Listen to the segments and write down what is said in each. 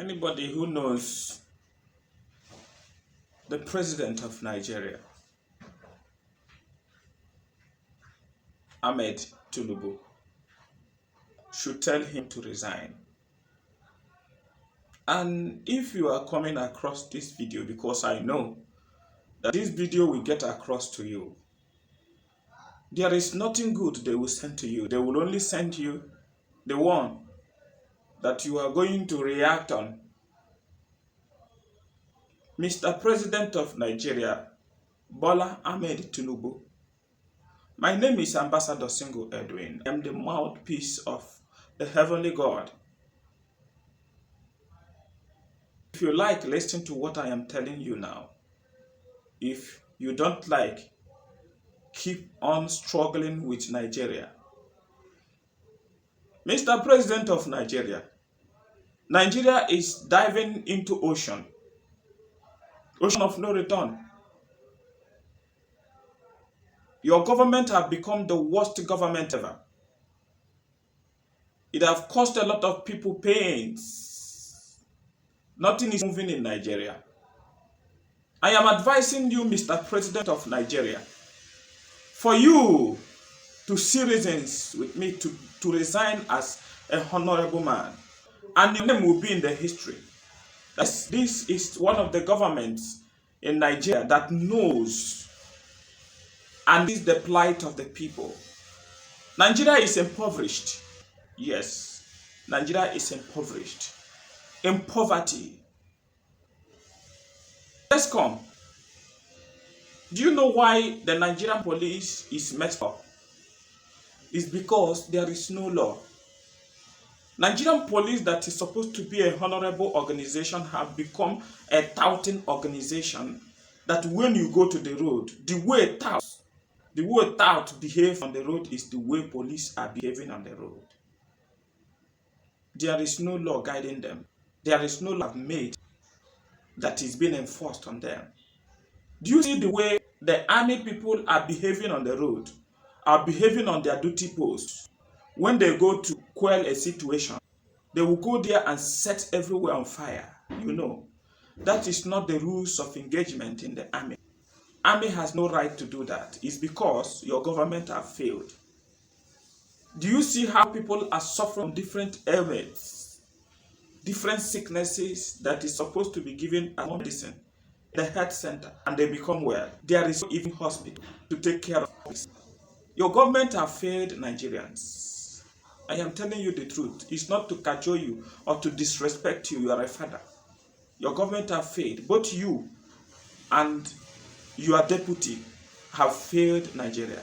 Anybody who knows the president of Nigeria, Tinubu, should tell him to resign. And if you are coming across this video, because I know that this video will get across to you, there is nothing good they will send to you. They will only send you the one that you are going to react on. Mr. President of Nigeria, Bola Ahmed Tinubu. My name is Ambassador Single Edwin. I am the mouthpiece of the Heavenly God. If you like, listen to what I am telling you now. If you don't like, keep on struggling with Nigeria. Mr. President of Nigeria, Nigeria is diving into ocean of no return. Your government have become the worst government ever. It have caused a lot of people pains. Nothing is moving in Nigeria. I am advising you, Mr. President of Nigeria, for you to see reasons with me to resign as a honorable man. And your name will be in the history. This is one of the governments in Nigeria that knows and is the plight of the people. Nigeria is impoverished. Yes, Nigeria is impoverished. In poverty. Let's come. Do you know why the Nigerian police is messed up? It's because there is no law. Nigerian police that is supposed to be a honorable organization have become a touting organization that when you go to the road, the way tout behave on the road is the way police are behaving on the road. There is no law guiding them. There is no law made that is being enforced on them. Do you see the way the army people are behaving on the road, are behaving on their duty posts? When they go to quell a situation, they will go there and set everywhere on fire. You know, that is not the rules of engagement in the army. Army has no right to do that. It's because your government have failed. Do you see how people are suffering from different ailments, different sicknesses that is supposed to be given as medicine, the health center, and they become well? There is no even hospital to take care of this. Your government have failed Nigerians. I am telling you the truth. It's not to cajole you or to disrespect you. You are a father. Your government have failed. Both you and your deputy have failed Nigeria.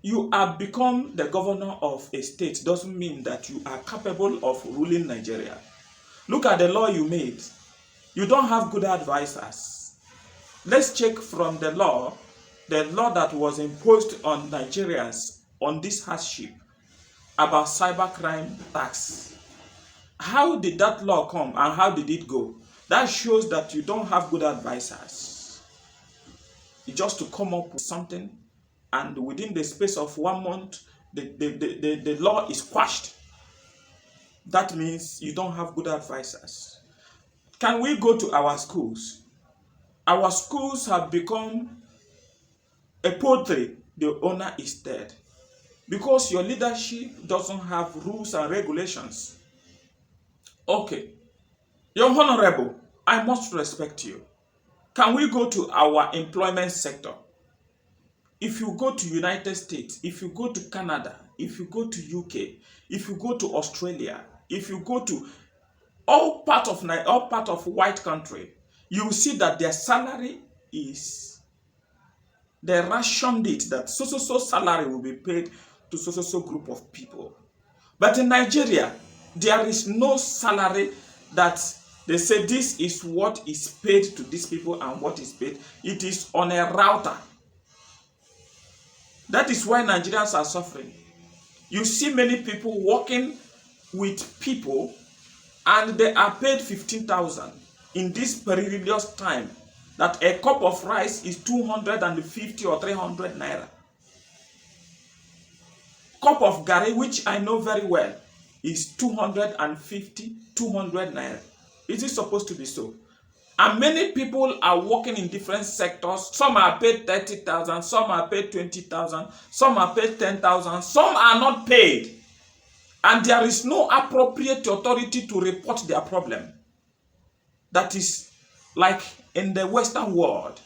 You have become the governor of a state doesn't mean that you are capable of ruling Nigeria. Look at the law you made. You don't have good advisors. Let's check from the law that was imposed on Nigerians on this hardship about cybercrime tax. How did that law come and how did it go? That shows that you don't have good advisors. You just to come up with something and within the space of 1 month, the law is quashed. That means you don't have good advisors. Can we go to our schools? Our schools have become a poultry. The owner is dead. Because your leadership doesn't have rules and regulations. Okay. You're honorable. I must respect you. Can we go to our employment sector? If you go to United States, if you go to Canada, if you go to UK, if you go to Australia, if you go to all part of white country, you will see that their salary is, they rationed it that so salary will be paid to so group of people. But in Nigeria, there is no salary that they say this is what is paid to these people and what is paid. It is on a router. That is why Nigerians are suffering. You see many people working with people and they are paid 15,000 in this perilous time that a cup of rice is 250 or 300 naira. Cup of gari, which I know very well, is 250, 200 naira. It is supposed to be so. And many people are working in different sectors. Some are paid 30,000, some are paid 20,000, some are paid 10,000, some are not paid. And there is no appropriate authority to report their problem. That is like in the Western world.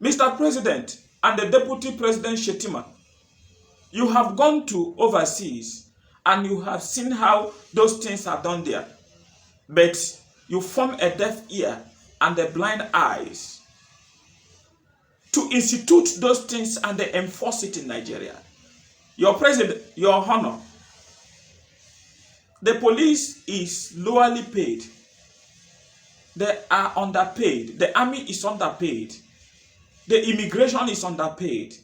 Mr. President and the Deputy President Shetima, you have gone to overseas and you have seen how those things are done there. But you form a deaf ear and a blind eyes to institute those things and they enforce it in Nigeria. Your president, your honor, the police is lowly paid. They are underpaid. The army is underpaid. The immigration is underpaid.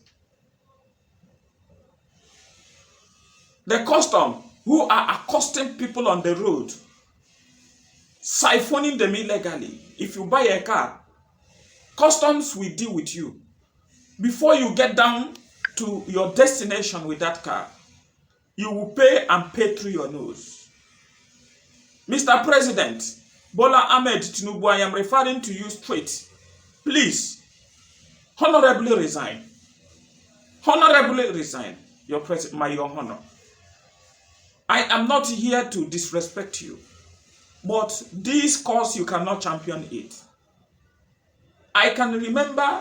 The custom, who are accosting people on the road, siphoning them illegally. If you buy a car, customs will deal with you. Before you get down to your destination with that car, you will pay and pay through your nose. Mr. President, Bola Ahmed Tinubu, I am referring to you straight. Please, honorably resign. Honorably resign, your honor. I am not here to disrespect you, but this cause you cannot champion it. I can remember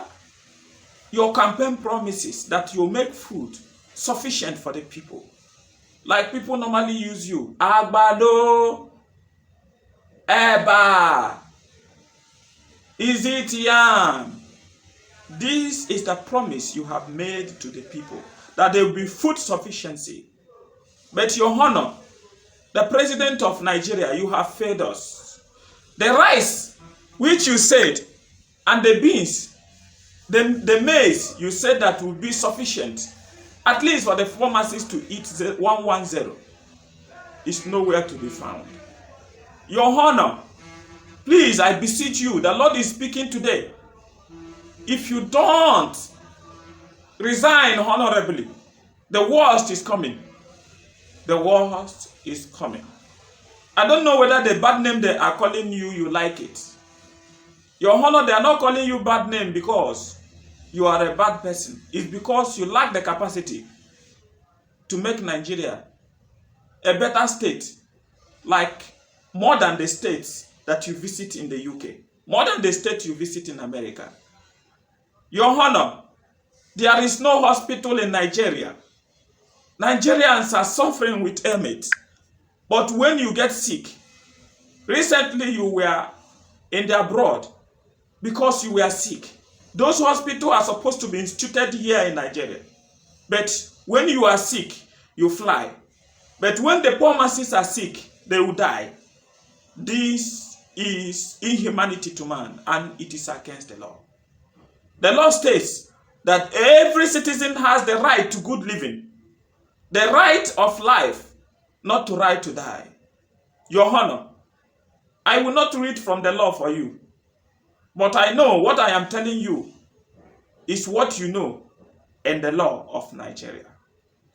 your campaign promises that you make food sufficient for the people. Like people normally use you. Agbado, Eba, is it yam? This is the promise you have made to the people, that there will be food sufficiency. But your honor, the president of Nigeria, you have failed us. The rice, which you said, and the beans, the maize, you said that will be sufficient, at least for the pharmacists to eat 110, is nowhere to be found. Your honor, please, I beseech you, the Lord is speaking today. If you don't resign honorably, the worst is coming. The worst is coming. I don't know whether the bad name they are calling you, you like it. Your honor, they are not calling you bad name because you are a bad person. It's because you lack the capacity to make Nigeria a better state, like more than the states that you visit in the UK, more than the state you visit in America. Your honor, there is no hospital in Nigeria. Nigerians are suffering with ailments. But when you get sick, recently you were in the abroad because you were sick. Those hospitals are supposed to be instituted here in Nigeria. But when you are sick, you fly. But when the poor masses are sick, they will die. This is inhumanity to man, and it is against the law. The law states that every citizen has the right to good living, the right of life, not to right to die. Your honor, I will not read from the law for you, but I know what I am telling you is what you know in the law of Nigeria.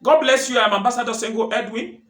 God bless you. I am Ambassador Sengo Edwin.